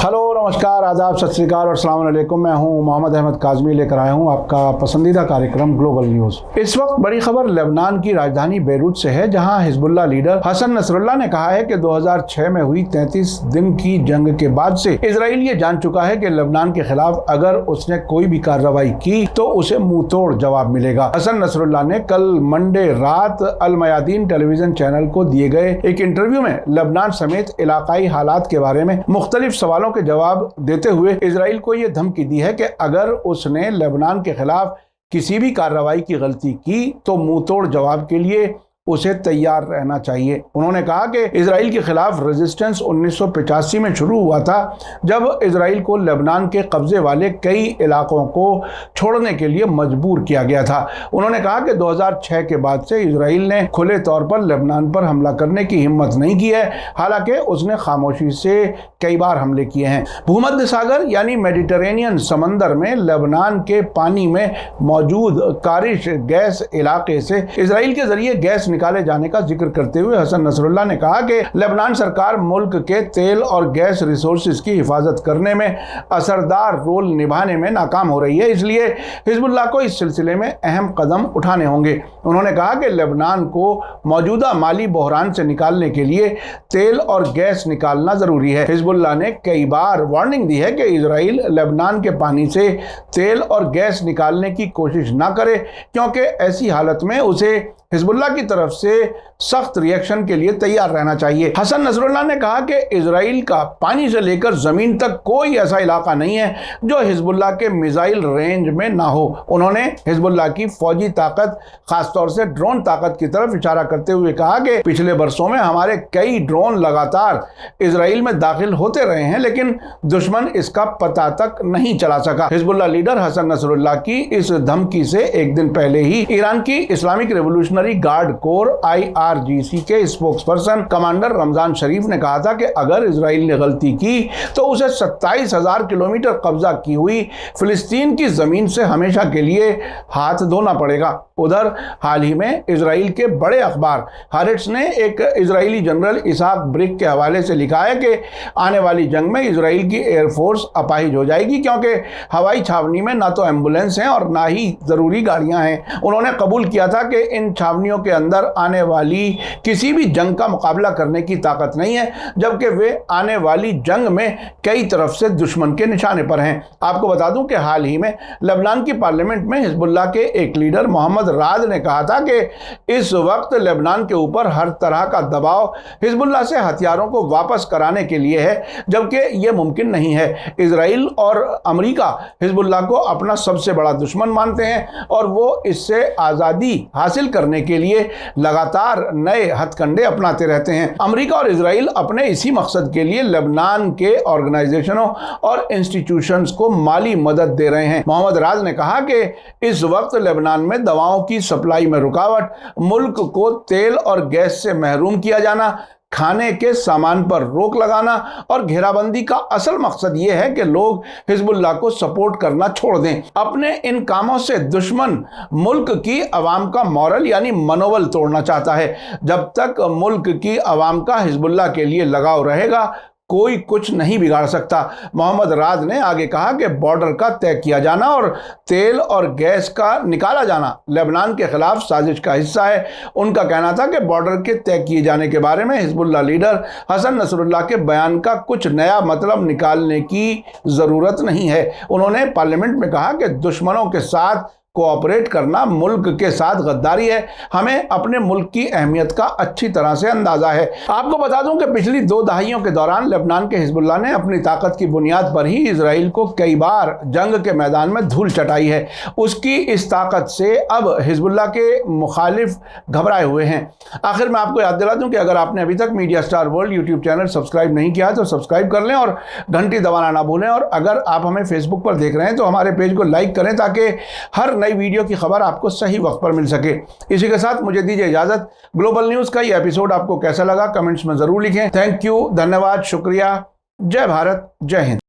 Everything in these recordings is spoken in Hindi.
हेलो, नमस्कार, आदाब, सत श्री अकाल और अस्सलाम वालेकुम। मैं हूं मोहम्मद अहमद काज़मी, लेकर आया हूं आपका पसंदीदा कार्यक्रम ग्लोबल न्यूज़। इस वक्त बड़ी खबर लेबनान की राजधानी बेरूत से है, जहां हिजबुल्लाह लीडर हसन नसरुल्लाह ने कहा है कि 2006 में हुई 33 दिन की जंग के बाद से इजराइल ये जान चुका है कि लेबनान के खिलाफ अगर उसने कोई भी कार्रवाई की तो उसे मुंह तोड़ जवाब मिलेगा। हसन नसरुल्लाह ने कल मंडे रात अल मयादीन टेलीविजन चैनल को दिए गए एक इंटरव्यू में लेबनान समेत इलाकाई हालात के बारे में मुख्तलिफ सवालों के जवाब देते हुए इजराइल को यह धमकी दी है कि अगर उसने लेबनान के खिलाफ किसी भी कार्रवाई की गलती की तो मुंह तोड़ जवाब के लिए उसे तैयार रहना चाहिए। उन्होंने कहा कि इजराइल के खिलाफ रेजिस्टेंस 1985 में शुरू हुआ था, जब इजराइल को लेबनान के कब्जे वाले कई इलाकों को छोड़ने के लिए मजबूर किया गया था। उन्होंने कहा कि 2006 के बाद से इजराइल ने खुले तौर पर लेबनान पर हमला करने की हिम्मत नहीं की है, हालांकि उसने खामोशी से कई बार हमले किए हैं। भूमध्य सागर यानी मेडिटेरेनियन समंदर में लेबनान के पानी में मौजूद कारिश गैस इलाके से इजराइल के जरिए गैस निकाले जाने का जिक्र करते हुए हसन नसरुल्लाह ने कहा कि लेबनान सरकार मुल्क के तेल और गैस रिसोर्सेज की हिफाजत करने में असरदार रोल निभाने में नाकाम हो रही है, इसलिए हिजबुल्लाह को इस सिलसिले में अहम कदम उठाने होंगे। उन्होंने कहा कि लेबनान को मौजूदा माली बहरान से निकालने के लिए तेल और गैस निकालना जरूरी है। हिजबुल्लाह ने कई बार वार्निंग दी है कि इजराइल लेबनान के पानी से तेल और गैस निकालने की कोशिश ना करे, क्योंकि ऐसी हालत में उसे हिजबुल्लाह की तरफ से सख्त रिएक्शन के लिए तैयार रहना चाहिए। हसन नसरुल्लाह ने कहा कि इजराइल का पानी से लेकर जमीन तक कोई ऐसा इलाका नहीं है जो हिजबुल्लाह के मिसाइल रेंज में ना हो। उन्होंने हिजबुल्लाह की फौजी ताकत, खासतौर से ड्रोन ताकत की तरफ इशारा करते हुए कहा कि पिछले वर्षों में हमारे कई ड्रोन लगातार इजराइल में दाखिल होते रहे हैं, लेकिन दुश्मन इसका पता तक नहीं चला सका। हिजबुल्लाह लीडर हसन नसरुल्लाह की इस धमकी से एक दिन पहले ही ईरान की Islamic revolutionary guard core IRGC के स्पोक्सपर्सन कमांडर रमजान शरीफ ने कहा था कि अगर इजराइल ने गलती की तो उसे 27,000 किलोमीटर कब्जा की हुई फिलिस्तीन की जमीन से हमेशा के लिए हाथ धोना पड़ेगा। उधर हाल ही में इजराइल के बड़े अखबार हारेट्स ने एक इजरायली जनरल इसहाक ब्रिक के हवाले से लिखा है कि आने वाली जंग में इजराइल की एयरफोर्स अपाहिज हो जाएगी, क्योंकि हवाई छावनी में ना तो एम्बुलेंस हैं और ना ही जरूरी गाड़ियां हैं। उन्होंने कबूल किया था कि इन छावनियों के अंदर आने वाली किसी भी जंग का मुकाबला करने की ताकत नहीं है, जबकि वे आने वाली जंग में कई तरफ से दुश्मन के निशाने पर हैं। आपको बता दूं कि हाल ही में लेबनान की पार्लियामेंट में हिजबुल्लाह के एक लीडर मोहम्मद राद ने कहा था कि इस वक्त लेबनान के ऊपर हर तरह का दबाव हिजबुल्लाह से हथियारों को वापस कराने के लिए है, जबकि यह मुमकिन नहीं है। इजराइल और अमेरिका हिजबुल्लाह को अपना सबसे बड़ा दुश्मन मानते हैं और वो इससे आज़ादी हासिल करने के लिए लगातार नए हथकंडे अपनाते रहते हैं। अमेरिका और इजराइल अपने इसी मकसद के लिए लेबनान के ऑर्गेनाइजेशनों और इंस्टीट्यूशंस को माली मदद दे रहे हैं। मोहम्मद राज ने कहा कि इस वक्त लेबनान में दवाओं की सप्लाई में रुकावट, मुल्क को तेल और गैस से महरूम किया जाना, खाने के सामान पर रोक लगाना और घेराबंदी का असल मकसद यह है कि लोग हिजबुल्लाह को सपोर्ट करना छोड़ दें। अपने इन कामों से दुश्मन मुल्क की आवाम का मॉरल यानी मनोबल तोड़ना चाहता है। जब तक मुल्क की आवाम का हिजबुल्लाह के लिए लगाव रहेगा, कोई कुछ नहीं बिगाड़ सकता। मोहम्मद राज ने आगे कहा कि बॉर्डर का तय किया जाना और तेल और गैस का निकाला जाना लेबनान के खिलाफ साजिश का हिस्सा है। उनका कहना था कि बॉर्डर के तय किए जाने के बारे में हिजबुल्लाह लीडर हसन नसरुल्लाह के बयान का कुछ नया मतलब निकालने की जरूरत नहीं है। उन्होंने पार्लियामेंट में कहा कि दुश्मनों के साथ कोऑपरेट करना मुल्क के साथ गद्दारी है। हमें अपने मुल्क की अहमियत का अच्छी तरह से अंदाजा है। आपको बता दूं कि पिछली 2 दहाइयों के दौरान लेबनान के हिजबुल्लाह ने अपनी ताकत की बुनियाद पर ही इजराइल को कई बार जंग के मैदान में धूल चटाई है। उसकी इस ताकत से अब हिजबुल्लाह के मुखालिफ घबराए हुए हैं। आखिर मैं आपको याद दिला दूं कि अगर आपने अभी तक media star world YouTube channel subscribe नहीं किया तो सब्सक्राइब कर लें और घंटी दबाना ना भूलें। और अगर आप हमें फेसबुक पर देख रहे हैं तो हमारे पेज को लाइक करें, ताकि हर नई वीडियो की खबर आपको सही वक्त पर मिल सके। इसी के साथ मुझे दीजिए इजाजत। ग्लोबल न्यूज का ये एपिसोड आपको कैसा लगा कमेंट्स में जरूर लिखें। थैंक यू, धन्यवाद, शुक्रिया। जय भारत, जय हिंद।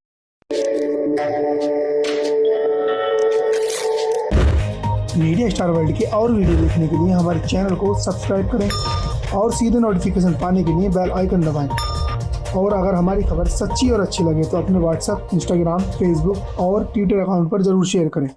मीडिया स्टार वर्ल्ड के और वीडियो देखने के लिए हमारे चैनल को सब्सक्राइब करें और सीधे नोटिफिकेशन पाने के लिए बेल आइकन दबाएं। और अगर हमारी खबर सच्ची और अच्छी लगे तो अपने व्हाट्सएप, इंस्टाग्राम, फेसबुक और ट्विटर अकाउंट पर जरूर शेयर करें।